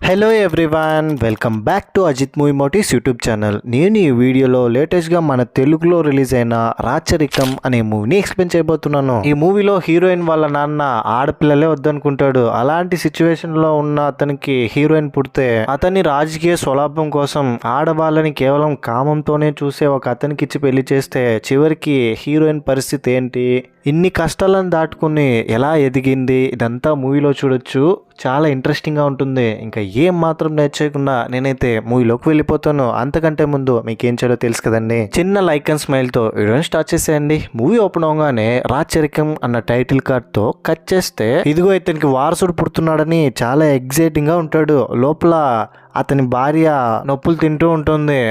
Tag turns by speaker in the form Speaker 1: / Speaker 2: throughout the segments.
Speaker 1: Hello everyone, welcome back to Ajith movie motives YouTube channel. నేను ఈ వీడియోలో లేటెస్ట్గా మన తెలుగులో రిలీజ్ అయిన రాచరికం అనే మూవీని ఎక్స్ప్లెయిన్ చేయబోతున్నాను. ఈ మూవీలో హీరోయిన్ వాళ్ళ నాన్న ఆడపిల్లలే వద్దనుకుంటాడు. అలాంటి సిచ్యువేషన్లో ఉన్న అతనికి హీరోయిన్ పుడితే అతన్ని రాజకీయ స్వలాభం కోసం ఆడవాళ్ళని కేవలం కామంతోనే చూసే ఒక అతనికి ఇచ్చి పెళ్లి చేస్తే చివరికి హీరోయిన్ పరిస్థితి ఏంటి, ఇన్ని కష్టాలను దాటుకుని ఎలా ఎదిగింది, ఇదంతా మూవీలో చూడొచ్చు. చాలా ఇంట్రెస్టింగ్గా ఉంటుంది. ఇంకా ఏం మాత్రం నేర్చేయకుండా నేనైతే మూవీలోకి వెళ్ళిపోతాను. అంతకంటే ముందు మీకేం చేయాలో తెలుసు కదండి. చిన్న లైక్ అండ్ స్మైల్తో వీడియోని స్టార్ట్ చేసేయండి. మూవీ ఓపెన్ అవగానే రాచరికం అన్న టైటిల్ కార్డ్తో కట్ చేస్తే ఇదిగో ఇతనికి వారసుడు పుడుతున్నాడని చాలా ఎగ్జైటింగ్గా ఉంటాడు. లోపల అతని భార్య నొప్పులు తింటూ ఉంటుంది.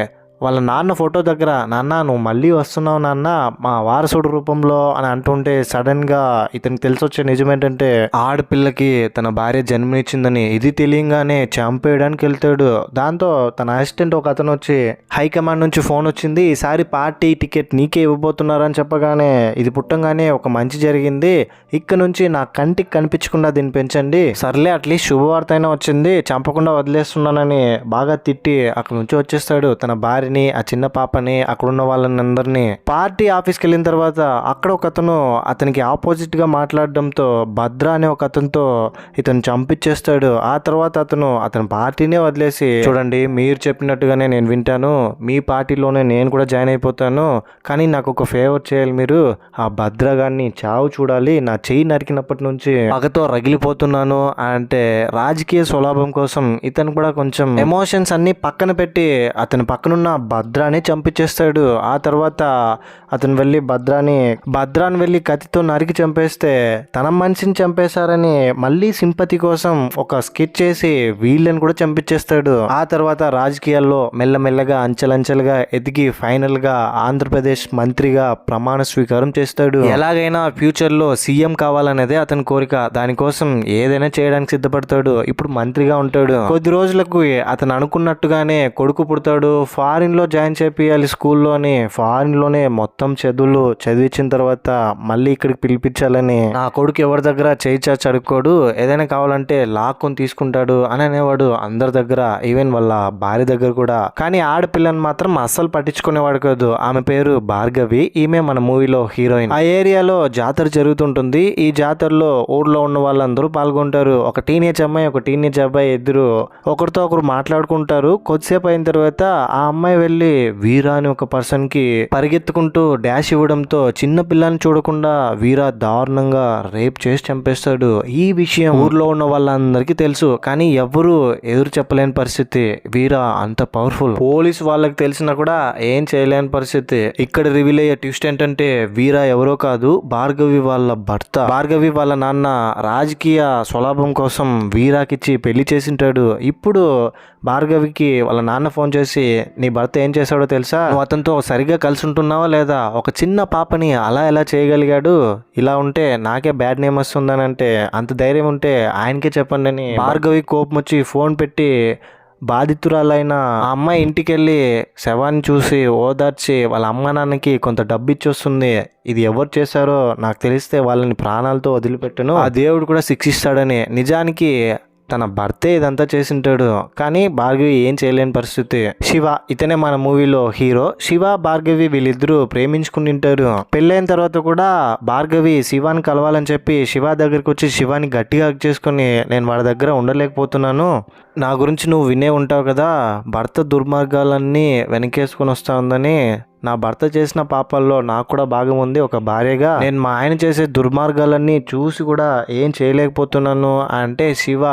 Speaker 1: వాళ్ళ నాన్న ఫోటో దగ్గర, నాన్న నువ్వు మళ్ళీ వస్తున్నావు నాన్న మా వారసుడు రూపంలో అని అంటుంటే సడన్గా ఇతనికి తెలిసి వచ్చే నిజం ఏంటంటే ఆడపిల్లకి తన భార్య జన్మనిచ్చిందని. ఇది తెలియంగానే చంపేయడానికి వెళ్తాడు. దాంతో తన అసిస్టెంట్ ఒక అతను వచ్చి హైకమాండ్ నుంచి ఫోన్ వచ్చింది, ఈసారి పార్టీ టికెట్ నీకే ఇవ్వబోతున్నారని చెప్పగానే ఇది పుట్టంగానే ఒక మంచి జరిగింది, ఇక్కడ నుంచి నా కంటికి కనిపించకుండా దీన్ని పెంచండి. సర్లే అట్లీస్ట్ శుభవార్త అయినా వచ్చింది, చంపకుండా వదిలేస్తున్నానని బాగా తిట్టి అక్కడ నుంచి వచ్చేస్తాడు. తన భార్య ఆ చిన్న పాపని అక్కడున్న వాళ్ళందరినీ పార్టీ ఆఫీస్కి వెళ్ళిన తర్వాత అక్కడ ఒక అతను అతనికి ఆపోజిట్ గా మాట్లాడడంతో భద్ర అనే ఒక అతనితో ఇతను చంపించేస్తాడు. ఆ తర్వాత అతని పార్టీనే వదిలేసి, చూడండి మీరు చెప్పినట్టుగానే నేను వింటాను, మీ పార్టీలోనే నేను కూడా జాయిన్ అయిపోతాను, కానీ నాకు ఒక ఫేవర్ చేయాలి, మీరు ఆ భద్ర గారిని చావు చూడాలి, నా చెయ్యి నరికినప్పటి నుంచి పగతో రగిలిపోతున్నాను అంటే రాజకీయ స్వలాభం కోసం ఇతను కూడా కొంచెం ఎమోషన్స్ అన్ని పక్కన పెట్టి అతని పక్కనున్న భద్రాని చంపించేస్తాడు. ఆ తర్వాత అతను వెళ్ళి భద్రాని వెళ్ళి కత్తితో నరికి చంపేస్తే తన మనిషిని చంపేశారని మళ్ళీ సింపతి కోసం ఒక స్కెచ్ చేసి వీళ్ళని కూడా చంపించేస్తాడు. ఆ తర్వాత రాజకీయాల్లో మెల్లమెల్లగా అంచెలంచెలుగా ఎదిగి ఫైనల్ గా ఆంధ్రప్రదేశ్ మంత్రిగా ప్రమాణ స్వీకారం చేస్తాడు. ఎలాగైనా ఫ్యూచర్ లో సీఎం కావాలనేదే అతని కోరిక. దానికోసం ఏదైనా చేయడానికి సిద్ధపడతాడు. ఇప్పుడు మంత్రిగా ఉంటాడు. కొద్ది రోజులకు అతను అనుకున్నట్టుగానే కొడుకు పుడతాడు. ఫారిన్ లో జాయిన్ చేపియాలి స్కూల్లోని. ఫారిన్ లోనే మొత్తం చదువులు చదివించిన తర్వాత మళ్ళీ ఇక్కడికి పిలిపించాలని నా కొడుకు ఎవరి దగ్గర చేయి చాచి అడుక్కోడు, ఏదైనా కావాలంటే లాక్కొని తీసుకుంటాడు అని అనేవాడు అందరి దగ్గర, ఈవెన్ వాళ్ళ భార్య దగ్గర కూడా. కానీ ఆడపిల్లని మాత్రం అస్సలు పట్టించుకునేవాడు కాదు. ఆమె పేరు భార్గవి. ఈమె మన మూవీలో హీరోయిన్. ఆ ఏరియాలో జాతర జరుగుతుంటుంది. ఈ జాతరలో ఊర్లో ఉన్న వాళ్ళందరూ పాల్గొంటారు. ఒక టీనేజ్ అమ్మాయి ఒక టీనేజ్ అబ్బాయి ఇద్దరు ఒకరితో ఒకరు మాట్లాడుకుంటారు. కొద్దిసేపు అయిన తర్వాత ఆ అమ్మాయి వెళ్ళి వీరా అని ఒక పర్సన్ కి పరిగెత్తుకుంటూ డాష్ ఇవ్వడంతో చిన్న పిల్లని చూడకుండా వీరా దారుణంగా రేప్ చేసి చంపేస్తాడు. ఈ విషయం ఊర్లో ఉన్న వాళ్ళందరికీ తెలుసు, కానీ ఎవరు ఎదురు చెప్పలేని పరిస్థితి. వీరా అంత పవర్ఫుల్. పోలీస్ వాళ్ళకి తెలిసినా కూడా ఏం చేయలేని పరిస్థితి. ఇక్కడ రివీల్ అయ్యే ట్విస్ట్ ఏంటంటే వీరా ఎవరో కాదు, భార్గవి వాళ్ళ భర్త. భార్గవి వాళ్ళ నాన్న రాజకీయ స్వలాభం కోసం వీరాకిచ్చి పెళ్లి చేసింటాడు. ఇప్పుడు భార్గవికి వాళ్ళ నాన్న ఫోన్ చేసి, నీ భర్త ఏం చేశాడో తెలుసా, నువ్వు అతనితో సరిగ్గా కలిసి ఉంటున్నావా లేదా, ఒక చిన్న పాపని అలా ఎలా చేయగలిగాడు, ఇలా ఉంటే నాకే బ్యాడ్ నేమ్ వస్తుందని అంటే, అంత ధైర్యం ఉంటే ఆయనకే చెప్పండి అని భార్గవి కోపం వచ్చి ఫోన్ పెట్టి బాధితురాలైన ఆ అమ్మాయి ఇంటికి వెళ్ళి శవాన్ని చూసి ఓదార్చి వాళ్ళ అమ్మ నాన్నకి కొంత డబ్బు ఇచ్చి వస్తుంది. ఇది ఎవరు చేశారో నాకు తెలిస్తే వాళ్ళని ప్రాణాలతో వదిలిపెట్టను, ఆ దేవుడు కూడా శిక్షిస్తాడని. నిజానికి తన భర్తే ఇదంతా చేసింటాడు, కానీ భార్గవి ఏం చేయలేని పరిస్థితి. శివ, ఇతనే మన మూవీలో హీరో. శివ భార్గవి వీళ్ళిద్దరూ ప్రేమించుకుంటుంటారు. పెళ్ళైన తర్వాత కూడా భార్గవి శివాని కలవాలని చెప్పి శివ దగ్గరికి వచ్చి శివాని గట్టిగా హగ్ చేసుకుని, నేను వాడి దగ్గర ఉండలేకపోతున్నాను, నా గురించి నువ్వు వినే ఉంటావు కదా, భర్త దుర్మార్గాలన్నీ వెనకేసుకుని వస్తా ఉందని, నా భర్త చేసిన పాపాల్లో నాకు కూడా భాగం ఉంది ఒక భార్యగా, నేను మా ఆయన చేసే దుర్మార్గాలన్నీ చూసి కూడా ఏం చేయలేకపోతున్నాను అంటే, శివ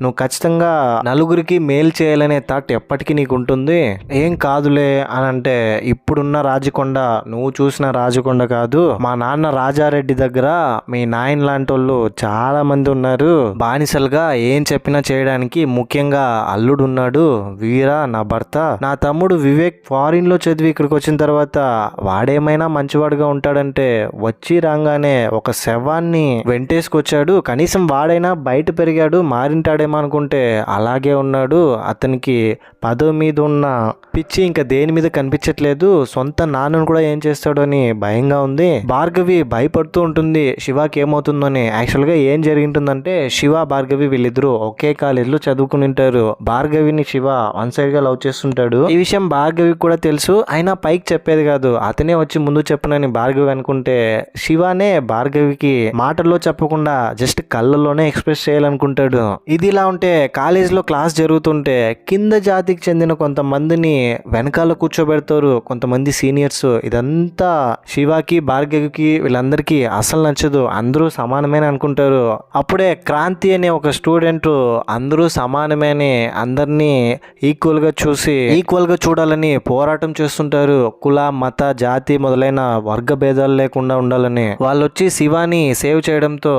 Speaker 1: నువ్వు ఖచ్చితంగా నలుగురికి మేలు చేయాలనే థాట్ ఎప్పటికీ నీకు ఉంటుంది, ఏం కాదులే అని అంటే, ఇప్పుడున్న రాజకొండ నువ్వు చూసిన రాజకొండ కాదు, మా నాన్న రాజారెడ్డి దగ్గర మీ నాయన లాంటి వాళ్ళు చాలా మంది ఉన్నారు, బానిసలుగా ఏం చెప్పినా చేయడానికి. ముఖ్యంగా అల్లుడు ఉన్నాడు వీరా నా భర్త. నా తమ్ముడు వివేక్ ఫారిన్ లో చదివి ఇక్కడికి వచ్చిన తర్వాత వాడేమైనా మంచివాడుగా ఉంటాడంటే, వచ్చి రాగానే ఒక శవాన్ని వెంటేసుకొచ్చాడు. కనీసం వాడైనా బయట పెరిగాడు, మారింటాడేమో అనుకుంటే అలాగే ఉన్నాడు. అతనికి పదవి మీద ఉన్న పిచ్చి ఇంకా దేని మీద కనిపించట్లేదు. సొంత నాన్నను కూడా ఏం చేస్తాడో అని భయంగా ఉంది. భార్గవి భయపడుతూ ఉంటుంది శివాకి ఏమవుతుందో అని. యాక్చువల్గా ఏం జరిగింటుందంటే, శివ భార్గవి వీళ్ళిద్దరూ ఒకే కాలేజీలో చదువుకుని ఉంటారు. భార్గవిని శివ వన్ సైడ్ గా లవ్ చేస్తుంటాడు. ఈ విషయం భార్గవికి కూడా తెలుసు, అయినా పైకి చెప్పేది కాదు. అతనే వచ్చి ముందు చెప్పనని భార్గవి అనుకుంటే శివనే భార్గవికి మాటల్లో చెప్పకుండా జస్ట్ కళ్ళలోనే ఎక్స్ప్రెస్ చేయాలనుకుంటాడు. ఇది ఇలా ఉంటే కాలేజ్ లో క్లాస్ జరుగుతుంటే కింద జాతికి చెందిన కొంతమందిని వెనకాల కూర్చోబెడతారు కొంతమంది సీనియర్స్. ఇదంతా శివకి భార్గవికి వీళ్ళందరికీ అసలు నచ్చదు. అందరూ సమానమేని అనుకుంటారు. అప్పుడే క్రాంతి అనే ఒక స్టూడెంట్ అందరూ సమానమేని అందరినీ ఈక్వల్ గా చూడాలని పోరాటం చేస్తుంటారు. కుల మత జాతి మొదలైన వర్గ భేదాలు లేకుండా ఉండాలని. వాళ్ళు వచ్చి శివాని సేవ్ చేయడంతో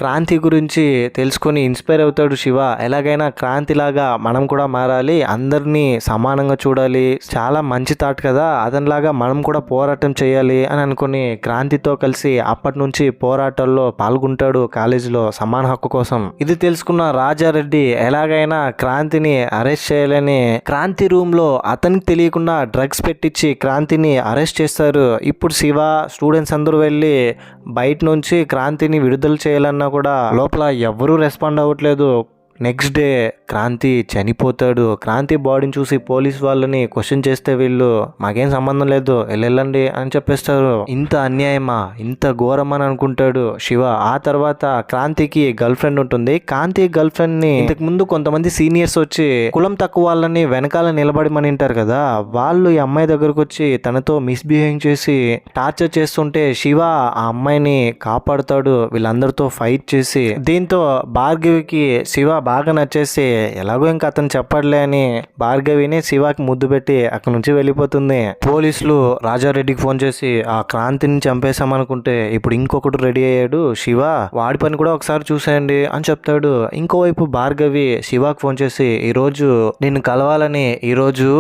Speaker 1: క్రాంతి గురించి తెలుసుకొని ఇన్స్పైర్ అవుతాడు శివ. ఎలాగైనా క్రాంతిలాగా మనం కూడా మారాలి, అందరినీ సమానంగా చూడాలి, చాలా మంచి థాట్ కదా, అతనిలాగా మనం కూడా పోరాటం చేయాలి అని అనుకుని క్రాంతితో కలిసి అప్పటి నుంచి పోరాటాల్లో పాల్గొంటాడు కాలేజీలో సమాన హక్కు కోసం. ఇది తెలుసుకున్న రాజారెడ్డి ఎలాగైనా క్రాంతిని అరెస్ట్ చేయాలని క్రాంతి రూమ్ లో అతనికి తెలియకుండా డ్రగ్స్ పెట్టించి క్రాంతిని అరెస్ట్ చేస్తారు. ఇప్పుడు శివ స్టూడెంట్స్ అందరూ వెళ్ళి బయట నుంచి క్రాంతిని విడుదల చేయాలన్నా కూడా లోపల ఎవ్వరూ రెస్పాండ్ అవ్వట్లేదు. నెక్స్ట్ డే క్రాంతి చనిపోతాడు. క్రాంతి బాడీని చూసి పోలీస్ వాళ్ళని క్వశ్చన్ చేస్తే వీళ్ళు మాకేం సంబంధం లేదు వెళ్ళండి అని చెప్పేస్తారు. ఇంత అన్యాయమా, ఇంత ఘోరమా అని అనుకుంటాడు శివ. ఆ తర్వాత క్రాంతికి గర్ల్ ఫ్రెండ్ ఉంటుంది. క్రాంతి గర్ల్ ఫ్రెండ్ ని ఇంతకు ముందు కొంతమంది సీనియర్స్ వచ్చి కులం తక్కువ వాళ్ళని వెనకాల నిలబడమని ఉంటారు కదా, వాళ్ళు ఈ అమ్మాయి దగ్గరకు వచ్చి తనతో మిస్బిహేవ్ చేసి టార్చర్ చేస్తుంటే శివ ఆ అమ్మాయిని కాపాడుతాడు వీళ్ళందరితో ఫైట్ చేసి. దీంతో భార్గవికి శివ బాగా నచ్చేసి ఎలాగో ఇంకా అతను చెప్పట్లే అని భార్గవిని శివాకి ముద్దు పెట్టి అక్కడి నుంచి వెళ్ళిపోతుంది. పోలీసులు రాజారెడ్డికి ఫోన్ చేసి ఆ క్రాంతిని చంపేశామనుకుంటే ఇప్పుడు ఇంకొకటి రెడీ అయ్యాడు శివ, వాడి పని కూడా ఒకసారి చూసేయండి అని చెప్తాడు. ఇంకోవైపు భార్గవి శివాకి ఫోన్ చేసి ఈరోజు నిన్ను కలవాలని, ఈరోజు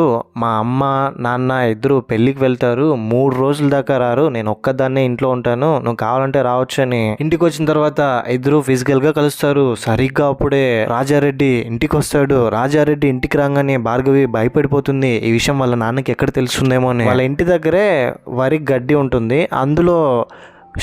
Speaker 1: మా అమ్మ నాన్న ఇద్దరు పెళ్లికి వెళ్తారు, 3 రోజుల దాకా రారు, నేను ఒక్కదాన్నే ఇంట్లో ఉంటాను, నువ్వు కావాలంటే రావచ్చు అని. ఇంటికి వచ్చిన తర్వాత ఇద్దరు ఫిజికల్ గా కలుస్తారు. సరిగ్గా అప్పుడే రాజారెడ్డి ఇంటికి వస్తాడు. రాజారెడ్డి ఇంటికి రాగానే భార్గవి భయపడిపోతుంది. ఈ విషయం వాళ్ళ నాన్నకి ఎక్కడ తెలుస్తుందేమో అని. వాళ్ళ ఇంటి దగ్గరే వరి గడ్డి ఉంటుంది. అందులో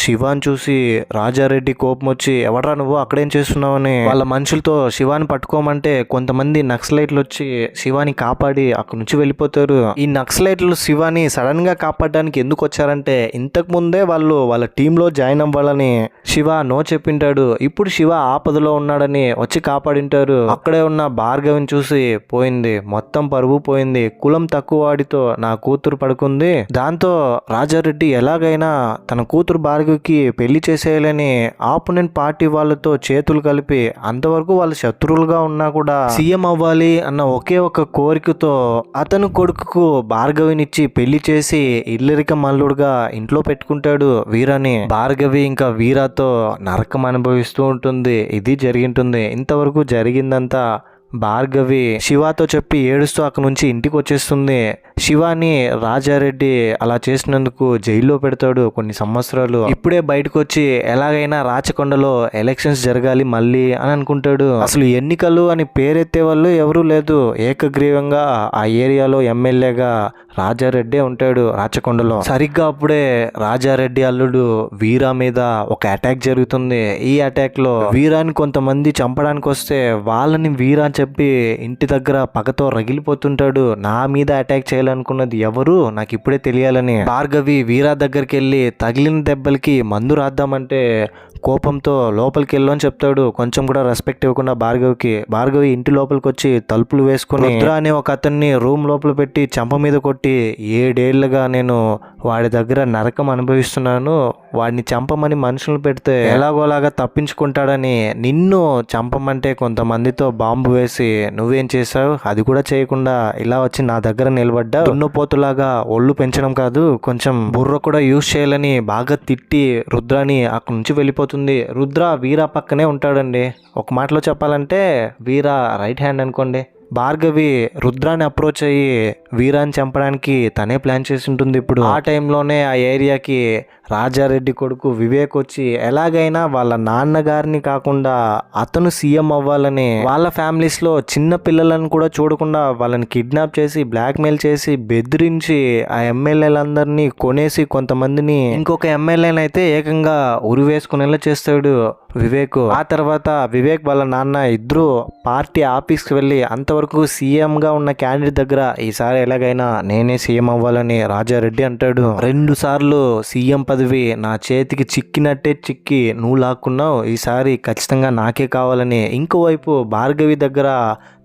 Speaker 1: శివాని చూసి రాజారెడ్డి కోపం వచ్చి ఎవడ్రా నువ్వు అక్కడేం చేస్తున్నావని వాళ్ళ మనుషులతో శివాని పట్టుకోమంటే కొంతమంది నక్సలైట్లు వచ్చి శివాని కాపాడి అక్కడి నుంచి వెళ్ళిపోతారు. ఈ నక్సలైట్లు శివాని సడన్ గా కాపాడడానికి ఎందుకు వచ్చారంటే ఇంతకు ముందే వాళ్ళు వాళ్ళ టీంలో జాయిన్ అవ్వాలని శివ నో చెప్పింటాడు. ఇప్పుడు శివ ఆపదలో ఉన్నాడని వచ్చి కాపాడింటారు. అక్కడే ఉన్న భార్గవిని చూసి పోయింది, మొత్తం పరువు పోయింది, కులం తక్కువ వాడితో నా కూతురు పడుకుంది. దాంతో రాజారెడ్డి ఎలాగైనా తన కూతురు భార్గవికి పెళ్లి చేసేయాలని ఆపోనెంట్ పార్టీ వాళ్ళతో చేతులు కలిపి, అంతవరకు వాళ్ళు శత్రువులుగా ఉన్నా కూడా సీఎం అవ్వాలి అన్న ఒకే ఒక కోరికతో అతను కొడుకుకు భార్గవినిచ్చి పెళ్లి చేసి ఇల్లరిక మల్లుడుగా ఇంట్లో పెట్టుకుంటాడు వీరాని. భార్గవి ఇంకా వీరాతో నరకం అనుభవిస్తూ ఉంటుంది. ఇది జరిగింటుంది. ఇంతవరకు జరిగిందంతా భార్గవి శివాతో చెప్పి ఏడుస్తూ అక్కడి నుంచి ఇంటికి వచ్చేస్తుంది. శివాని రాజారెడ్డి అలా చేసినందుకు జైల్లో పెడతాడు కొన్ని సంవత్సరాలు. ఇప్పుడే బయటకు వచ్చి ఎలాగైనా రాచకొండలో ఎలక్షన్స్ జరగాలి మళ్ళీ అని అనుకుంటాడు. అసలు ఎన్నికలు అని పేరెత్తే వాళ్ళు ఎవరూ లేదు. ఏకగ్రీవంగా ఆ ఏరియాలో ఎమ్మెల్యేగా రాజారెడ్డి ఉంటాడు రాచకొండలో. సరిగ్గా అప్పుడే రాజారెడ్డి అల్లుడు వీరా మీద ఒక అటాక్ జరుగుతుంది. ఈ అటాక్ లో వీరాని కొంతమంది చంపడానికి వస్తే వాళ్ళని వీరా చెప్పి ఇంటి దగ్గర పగతో రగిలిపోతుంటాడు. నా మీద అటాక్ చేయాలనుకున్నది ఎవరు నాకు ఇప్పుడే తెలియాలని. భార్గవి వీరా దగ్గరికి వెళ్ళి తగిలిన దెబ్బలకి మందు రాద్దామంటే కోపంతో లోపలికి వెళ్ళు అని చెప్తాడు. కొంచెం కూడా రెస్పెక్ట్ ఇవ్వకుండా భార్గవికి. భార్గవి ఇంటి లోపలికి వచ్చి తలుపులు వేసుకుని రుద్ర అనే ఒక అతన్ని రూమ్ లోపల పెట్టి చంప మీద కొట్టి 7 ఏళ్లుగా నేను వాడి దగ్గర నరకం అనుభవిస్తున్నాను, వాడిని చంపమని మనుషులు పెడితే ఎలాగోలాగా తప్పించుకుంటాడని నిన్ను చంపమంటే కొంతమందితో బాంబు వేసి నువ్వేం చేసావు, అది కూడా చేయకుండా ఇలా వచ్చి నా దగ్గర నిలబడ్డా. దున్నపోతులాగా ఒళ్ళు పెంచడం కాదు కొంచెం బుర్ర కూడా యూజ్ చేయాలని బాగా తిట్టి రుద్రాని అక్కడి నుంచి వెళ్ళిపోతుంది. రుద్ర వీరా పక్కనే ఉంటాడండి. ఒక మాటలో చెప్పాలంటే వీరా రైట్ హ్యాండ్ అనుకోండి. భార్గవి రుద్రాన్ని అప్రోచ్ అయ్యి వీరాన్ని చంపడానికి తనే ప్లాన్ చేసి ఉంటుంది. ఇప్పుడు ఆ టైంలోనే ఆ ఏరియాకి రాజారెడ్డి కొడుకు వివేక్ వచ్చి ఎలాగైనా వాళ్ళ నాన్నగారిని కాకుండా అతను సీఎం అవ్వాలని వాళ్ళ ఫ్యామిలీస్ లో చిన్న పిల్లలను కూడా చూడకుండా వాళ్ళని కిడ్నాప్ చేసి బ్లాక్మెయిల్ చేసి బెదిరించి ఆ ఎమ్మెల్యేలందరినీ కొనేసి కొంతమందిని ఇంకొక ఎమ్మెల్యేని అయితే ఏకంగా ఉరివేసుకునేలా చేస్తాడు వివేక్. ఆ తర్వాత వివేక్ వాళ్ళ నాన్న ఇద్దరు పార్టీ ఆఫీస్కి వెళ్ళి అంతవరకు సీఎం గా ఉన్న క్యాండిడేట్ దగ్గర ఈసారి ఎలాగైనా నేనే సీఎం అవ్వాలని రాజారెడ్డి అంటాడు. 2 సార్లు సీఎం పదవి నా చేతికి చిక్కినట్టే చిక్కి నువ్వు లాక్కున్నావు, ఈసారి ఖచ్చితంగా నాకే కావాలని. ఇంకోవైపు భార్గవి దగ్గర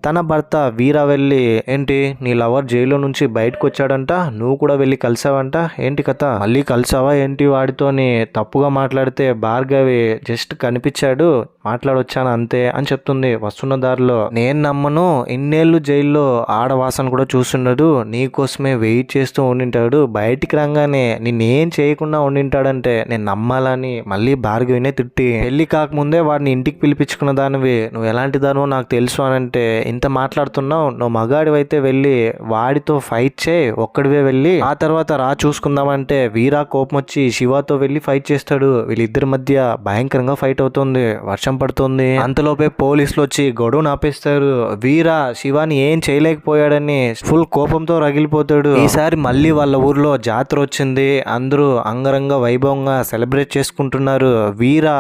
Speaker 1: తన భర్త వీరా వెళ్ళి ఏంటి నీ లవర్ జైల్లో నుంచి బయటకు వచ్చాడంట, నువ్వు కూడా వెళ్ళి కలిసావంట, ఏంటి కథ, మళ్ళీ కలిసావా ఏంటి వాడితోని తప్పుగా మాట్లాడితే భార్గవి జస్ట్ కనిపించాడు మాట్లాడొచ్చాను అంతే అని చెప్తుంది వస్తున్న దారిలో. నేను నమ్మను, ఇన్నేళ్ళు జైల్లో ఆడవాసన కూడా చూస్తుండడు, నీకోసమే వెయిట్ చేస్తూ ఉండింటాడు, బయటికి రాగానే నిన్నేం చేయకుండా ఉండింటాడంటే నేను నమ్మాలని మళ్ళీ భార్గవినే తిట్టి పెళ్లి కాకముందే వాడిని ఇంటికి పిలిపించుకున్న దానివి, నువ్వు ఎలాంటి దానివో నాకు తెలుసు అని అంటే ఇంత మాట్లాడుతున్నావు, నువ్వు మగాడివైతే వెళ్ళి వాడితో ఫైట్ చేయి ఒక్కడివే వెళ్ళి, ఆ తర్వాత రా చూసుకుందామంటే వీరా కోపం వచ్చి శివతో వెళ్ళి ఫైట్ చేస్తాడు. వీళ్ళిద్దరి మధ్య భయంకరంగా ఫైట్ అవుతుంది, వర్షం పడుతుంది. అంతలోపే పోలీసులు వచ్చి గొడవ ఆపేస్తారు. వీరా శివాని ఏం చేయలేకపోయాడని ఫుల్ కోపంతో రగిలిపోతాడు. ఈసారి మళ్ళీ వాళ్ళ ఊర్లో జాతర వచ్చింది, అందరూ అంగరంగ వైభవంగా సెలబ్రేట్ చేసుకుంటున్నారు. వీరా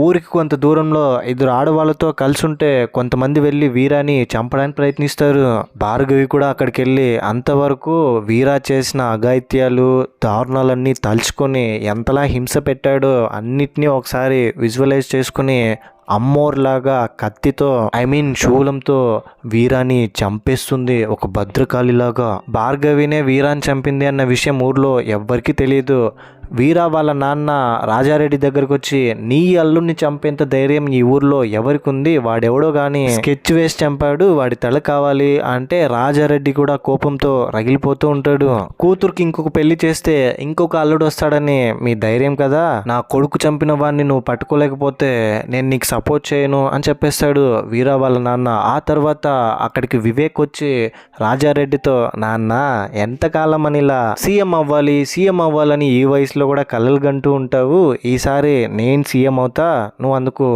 Speaker 1: ఊరికి కొంత దూరంలో 2 ఆడవాళ్ళతో కలిసి ఉంటే కొంతమంది వెళ్ళి వీరాని చంపడానికి ప్రయత్నిస్తారు. భార్గవి కూడా అక్కడికి వెళ్ళి అంతవరకు వీరా చేసిన అఘాయిత్యాలు దారుణాలన్నీ తలుచుకొని ఎంతలా హింస పెట్టాడో అన్నిటినీ ఒకసారి విజువలైజ్ చేసుకుని అమ్మోర్లాగా కత్తితో శూలంతో వీరాని చంపేస్తుంది ఒక భద్రకాళిలాగా. భార్గవినే వీరాని చంపింది అన్న విషయం ఊర్లో ఎవ్వరికీ తెలియదు. వీరా వాళ్ళ నాన్న రాజారెడ్డి దగ్గరకు వచ్చి నీ అల్లుడిని చంపేంత ధైర్యం ఈ ఊర్లో ఎవరికి ఉంది, వాడెవడో గాని స్కెచ్ వేసి చంపాడు, వాడి తల కావాలి అంటే రాజారెడ్డి కూడా కోపంతో రగిలిపోతూ ఉంటాడు. కూతురుకి ఇంకొక పెళ్లి చేస్తే ఇంకొక అల్లుడు వస్తాడని మీ ధైర్యం కదా, నా కొడుకు చంపిన వాడిని నువ్వు పట్టుకోలేకపోతే నేను నీకు సపోర్ట్ చేయను అని చెప్పేస్తాడు వీరా వాళ్ళ నాన్న. ఆ తర్వాత అక్కడికి వివేక్ వచ్చి రాజారెడ్డితో నాన్న ఎంతకాలం అని ఇలా సీఎం అవ్వాలని ఈ వయసులో కూడా కలలు గంటూ ఉంటావు, ఈసారి నేను సీఎం అవుతా, నువ్వు అందుకు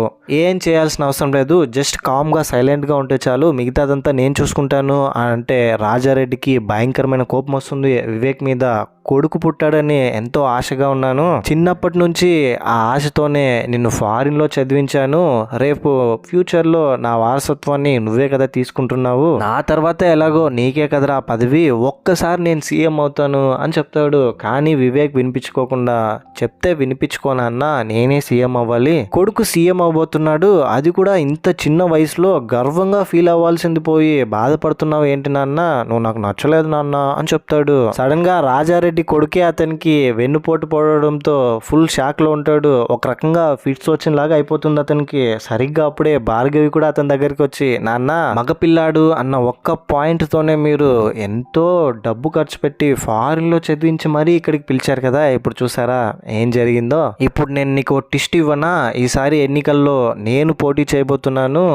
Speaker 1: ఏం చేయాల్సిన అవసరం లేదు, జస్ట్ కామ్గా సైలెంట్గా ఉంటే చాలు, మిగతాదంతా నేను చూసుకుంటాను అంటే రాజారెడ్డికి భయంకరమైన కోపం వస్తుంది వివేక్ మీద. కొడుకు పుట్టాడని ఎంతో ఆశగా ఉన్నాను, చిన్నప్పటి నుంచి ఆ ఆశతోనే నిన్ను ఫారిన్లో చదివించాను, రేపు ఫ్యూచర్లో నా వారసత్వాన్ని నువ్వే కదా తీసుకుంటున్నావు, నా తర్వాత ఎలాగో నీకే కదరా పదవి, ఒక్కసారి నేను సీఎం అవుతాను అని చెప్తాడు. కానీ వివేక్ వినిపించుకోకుండా చెప్తే వినిపించుకోనన్నా నేనే సీఎం అవ్వాలి, కొడుకు సీఎం అవబోతున్నాడు, అది కూడా ఇంత చిన్న వయసులో, గర్వంగా ఫీల్ అవ్వాల్సింది పోయి బాధపడుతున్నావు ఏంటి నాన్న, నువ్వు నాకు నచ్చలేదు నాన్న అని చెప్తాడు. సడన్ గా రాజారెడ్డి కొడుకే అతనికి వెన్నుపోటు పడడంతో ఫుల్ షాక్ లో ఉంటాడు, ఒక రకంగా ఫిట్స్ వచ్చిన లాగా అయిపోతుంది అతనికి. సరిగ్గా అప్పుడే భార్గవి కూడా అతని దగ్గరికి వచ్చి నాన్న మగపిల్లాడు అన్న ఒక్క పాయింట్ తోనే మీరు ఎంతో డబ్బు ఖర్చు పెట్టి ఫారిన్ లో చదివించి మరీ ఇక్కడికి పిలిచారు కదా, ఇప్పుడు చూసారా ఏం జరిగిందో, ఇప్పుడు నేను నీకు టిస్ట్ ఇవ్వనా, ఈసారి ఎన్నికల్లో నేను పోటీ చేయబోతున్నాను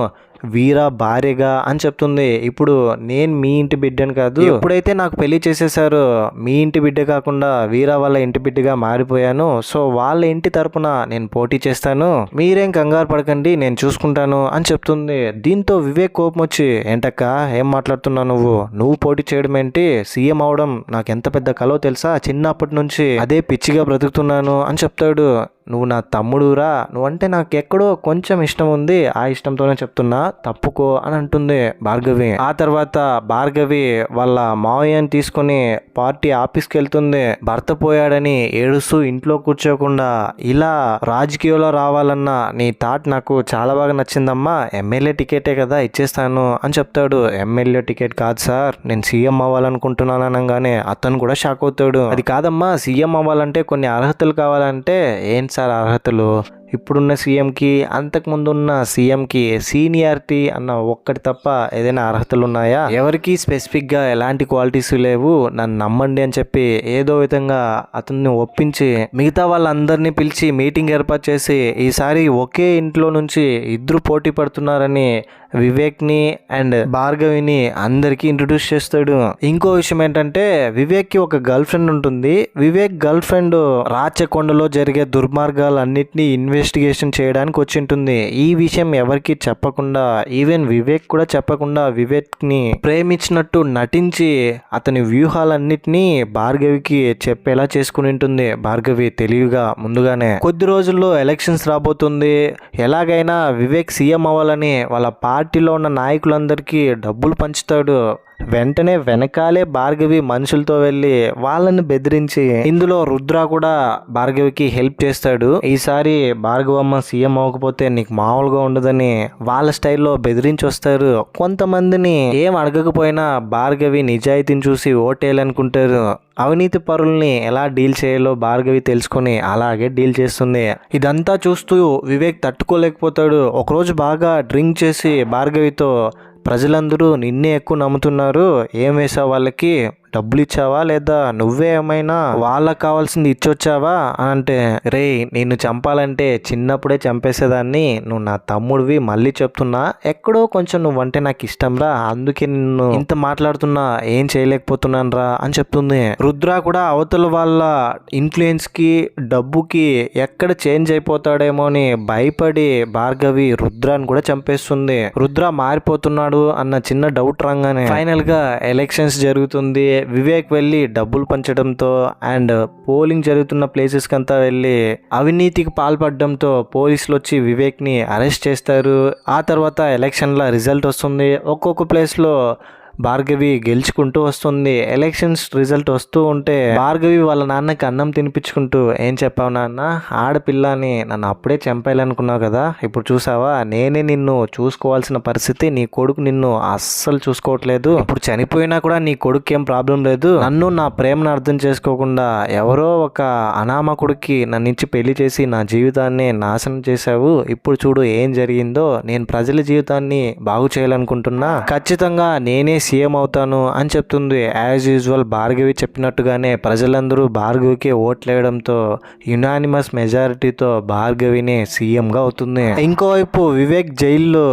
Speaker 1: వీరా భార్యగా అని చెప్తుంది. ఇప్పుడు నేను మీ ఇంటి బిడ్డను కాదు, ఎప్పుడైతే నాకు పెళ్లి చేసేసారో మీ ఇంటి బిడ్డ కాకుండా వీరా వాళ్ళ ఇంటి బిడ్డగా మారిపోయాను, సో వాళ్ళ ఇంటి తరపున నేను పోటీ చేస్తాను, మీరేం కంగారు పడకండి నేను చూసుకుంటాను అని చెప్తుంది. దీంతో వివేక్ కోపం వచ్చి ఏంటక్క ఏం మాట్లాడుతున్నావు, నువ్వు పోటీ చేయడం ఏంటి, సీఎం అవడం నాకు ఎంత పెద్ద కలో తెలుసా, చిన్నప్పటి నుంచి అదే పిచ్చిగా బ్రతుకుతున్నాను అని చెప్తాడు. నువ్వు నా తమ్ముడురా, నువ్వంటే నాకు ఎక్కడో కొంచెం ఇష్టం ఉంది, ఆ ఇష్టంతోనే చెప్తున్నా తప్పుకో అని అంటుంది భార్గవి. ఆ తర్వాత భార్గవి వాళ్ళ మావయ్యని తీసుకుని పార్టీ ఆఫీస్కి వెళ్తుంది. భర్త పోయాడని ఏడుస్తూ ఇంట్లో కూర్చోకుండా ఇలా రాజకీయాల్లో రావాలన్న నీ థాట్ నాకు చాలా బాగా నచ్చిందమ్మా, ఎమ్మెల్యే టికెటే కదా ఇచ్చేస్తాను అని చెప్తాడు. ఎమ్మెల్యే టికెట్ కాదు సార్, నేను సీఎం అవ్వాలనుకుంటున్నాను అనగానే అతను కూడా షాక్ అవుతాడు. అది కాదమ్మా, సీఎం అవ్వాలంటే కొన్ని అర్హతలు కావాలంటే ఏం సార్ అర్హతలు, ఇప్పుడున్న సీఎంకి అంతకుముందు ఉన్న సీఎంకి సీనియారిటీ అన్న ఒక్కటి తప్ప ఏదైనా అర్హతలు ఉన్నాయా? ఎవరికి స్పెసిఫిక్గా ఎలాంటి క్వాలిటీస్ లేవు, నన్ను నమ్మండి అని చెప్పి ఏదో విధంగా అతన్ని ఒప్పించి మిగతా వాళ్ళందరినీ పిలిచి మీటింగ్ ఏర్పాటు చేసి ఈసారి ఒకే ఇంట్లో నుంచి ఇద్దరు పోటీ పడుతున్నారని వివేక్ని అండ్ భార్గవిని అందరికీ ఇంట్రడ్యూస్ చేస్తాడు. ఇంకో విషయం ఏంటంటే వివేక్కి ఒక గర్ల్ ఫ్రెండ్ ఉంటుంది. వివేక్ గర్ల్ ఫ్రెండ్ రాచకొండలో జరిగే దుర్మార్గాలన్నింటినీ ఇన్వెస్టిగేషన్ చేయడానికి వచ్చి ఉంటుంది. ఈ విషయం ఎవరికి చెప్పకుండా, ఈవెన్ వివేక్ కూడా చెప్పకుండా వివేక్ని ప్రేమించినట్టు నటించి అతని వ్యూహాలన్నిటినీ భార్గవికి చెప్పేలా చేసుకుని ఉంటుంది. భార్గవి తెలివిగా ముందుగానే కొద్ది రోజుల్లో ఎలక్షన్స్ రాబోతుంది, ఎలాగైనా వివేక్ సీఎం అవ్వాలని వాళ్ళ పార్టీలో ఉన్న నాయకులందరికీ డబ్బులు పంచుతాడు. వెంటనే వెనకాలే భార్గవి మనుషులతో వెళ్ళి వాళ్ళని బెదిరించి ఇందులో రుద్ర కూడా భార్గవికి హెల్ప్ చేస్తాడు. ఈసారి భార్గవమ్మ సీఎం అవ్వకపోతే నీకు మామూలుగా ఉండదని వాళ్ళ స్టైల్లో బెదిరించి వస్తారు. కొంతమందిని ఏం అడగకపోయినా భార్గవి నిజాయితీని చూసి ఓటేయాలనుకుంటారు. అవినీతి పరుల్ని ఎలా డీల్ చేయాలో భార్గవి తెలుసుకొని అలాగే డీల్ చేస్తుంది. ఇదంతా చూస్తూ వివేక్ తట్టుకోలేకపోతాడు. ఒకరోజు బాగా డ్రింక్ చేసి భార్గవితో ప్రజలందరూ నిన్నే ఎక్కువ నమ్ముతున్నారు, ఏం వేసావు వాళ్ళకి, డబ్బులు ఇచ్చావా లేదా నువ్వే ఏమైనా వాళ్ళకి కావాల్సింది ఇచ్చొచ్చావా అని అంటే, రే నిన్ను చంపాలంటే చిన్నప్పుడే చంపేసేదాన్ని, నువ్వు నా తమ్ముడివి, మళ్ళీ చెప్తున్నా ఎక్కడో కొంచెం నువ్వంటే నాకు ఇష్టం రా, అందుకే నిన్ను ఇంత మాట్లాడుతున్నా, ఏం చేయలేకపోతున్నాను రా అని చెప్తుంది. రుద్ర కూడా అవతల వాళ్ళ ఇన్ఫ్లుయెన్స్ కి డబ్బుకి ఎక్కడ చేంజ్ అయిపోతాడేమో అని భయపడి భార్గవి రుద్రాని కూడా చంపేస్తుంది. రుద్ర మారిపోతున్నాడు అన్న చిన్న డౌట్ రాగానే ఫైనల్ గా ఎలక్షన్స్ జరుగుతుంది. వివేక్ వెళ్ళి డబ్బులు పంచడంతో అండ్ పోలింగ్ జరుగుతున్న ప్లేసెస్ కంతా వెళ్ళి అవినీతికి పాల్పడడంతో పోలీసులు వచ్చి వివేక్ ని అరెస్ట్ చేస్తారు. ఆ తర్వాత ఎలక్షన్ల రిజల్ట్ వస్తుంది. ఒక్కొక్క ప్లేస్ లో భార్గవి గెలుచుకుంటూ వస్తుంది. ఎలక్షన్స్ రిజల్ట్ వస్తూ ఉంటే భార్గవి వాళ్ళ నాన్నకి అన్నం తినిపించుకుంటూ, ఏం చెప్పావు నాన్న, ఆడపిల్లని నన్ను అప్పుడే చంపేయాలనుకున్నావు కదా, ఇప్పుడు చూసావా నేనే నిన్ను చూసుకోవాల్సిన పరిస్థితి, నీ కొడుకు నిన్ను అస్సలు చూసుకోవట్లేదు, ఇప్పుడు చనిపోయినా కూడా నీ కొడుకు ఏం ప్రాబ్లం లేదు, నన్ను నా ప్రేమను అర్థం చేసుకోకుండా ఎవరో ఒక అనామకుడికి నన్ను ఇచ్చి పెళ్లి చేసి నా జీవితాన్ని నాశనం చేశావు, ఇప్పుడు చూడు ఏం జరిగిందో, నేను ప్రజల జీవితాన్ని బాగు చేయాలనుకుంటున్నా, ఖచ్చితంగా నేనే సీఎం అవుతాను అని చెప్తుంది. యాజ్ యూజువల్ భార్గవి చెప్పినట్టుగానే ప్రజలందరూ భార్గవికి ఓట్లేయడంతో యునానిమస్ మెజారిటీతో భార్గవిని సీఎంగా అవుతుంది. ఇంకోవైపు వివేక్ జైల్లో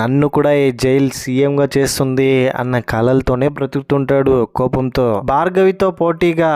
Speaker 1: నన్ను కూడా ఈ జైల్ సీఎంగా చేస్తుంది అన్న కలలతోనే బ్రతుకుతుంటాడు కోపంతో. భార్గవితో పోటీగా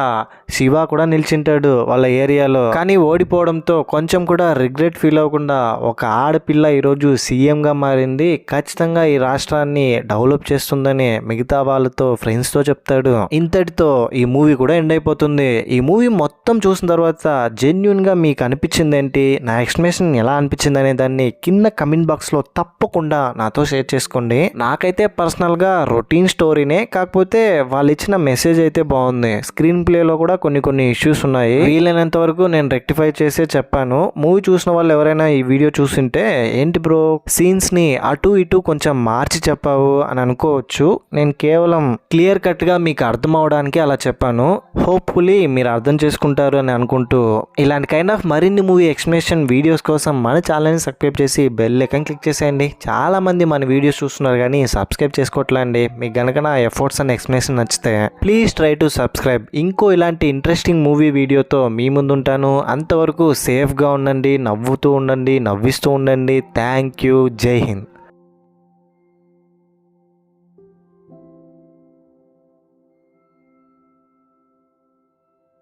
Speaker 1: శివ కూడా నిలిచింటాడు వాళ్ళ ఏరియాలో, కానీ ఓడిపోవడంతో కొంచెం కూడా రిగ్రెట్ ఫీల్ అవ్వకుండా ఒక ఆడపిల్ల ఈరోజు సీఎంగా మారింది, ఖచ్చితంగా ఈ రాష్ట్రాన్ని డెవలప్ చేస్తుందని మిగతా వాళ్ళతో ఫ్రెండ్స్తో చెప్తాడు. ఇంతటితో ఈ మూవీ కూడా ఎండ్ అయిపోతుంది. ఈ మూవీ మొత్తం చూసిన తర్వాత జెన్యున్గా మీకు అనిపించింది ఏంటి, నా ఎక్స్ప్లెనేషన్ ఎలా అనిపించింది అనే దాన్ని కింద కమెంట్ బాక్స్లో తప్పకుండా నాతో షేర్ చేసుకోండి. నాకైతే పర్సనల్గా రొటీన్ స్టోరీనే, కాకపోతే వాళ్ళు ఇచ్చిన మెసేజ్ అయితే బాగుంది. స్క్రీన్ ప్లేలో కూడా కొన్ని ఇష్యూస్ ఉన్నాయి, వీలైనంత వరకు నేను రెక్టిఫై చేసే చెప్పాను. మూవీ చూసిన వాళ్ళు ఎవరైనా ఈ వీడియో చూసింటే ఏంటి బ్రో సీన్స్ని అటు ఇటు కొంచెం మార్చి చెప్పావు అని అనుకోవచ్చు. నేను కేవలం క్లియర్ కట్గా మీకు అర్థం అవడానికి అలా చెప్పాను. హోప్ఫుల్లీ మీరు అర్థం చేసుకుంటారు అని అనుకుంటూ ఇలాంటి కైండ్ ఆఫ్ మరిన్ని మూవీ ఎక్స్ప్లెనేషన్ వీడియోస్ కోసం మన ఛానల్ని సబ్స్క్రైబ్ చేసి బెల్ ఐకాన్ క్లిక్ చేసేయండి. చాలా మంది మన వీడియోస్ చూస్తున్నారు కానీ సబ్స్క్రైబ్ చేసుకోవట్లేండి. మీకు గనక నా ఎఫర్ట్స్ అండ్ ఎక్స్ప్లెనేషన్ నచ్చితే ప్లీజ్ ట్రై టు సబ్స్క్రైబ్. ఇంకో ఇలాంటి ఇంట్రెస్టింగ్ మూవీ వీడియోతో మీ ముందుంటాను. అంతవరకు సేఫ్గా ఉండండి, నవ్వుతూ ఉండండి, నవ్విస్తూ ఉండండి. Thank you. జై హింద్.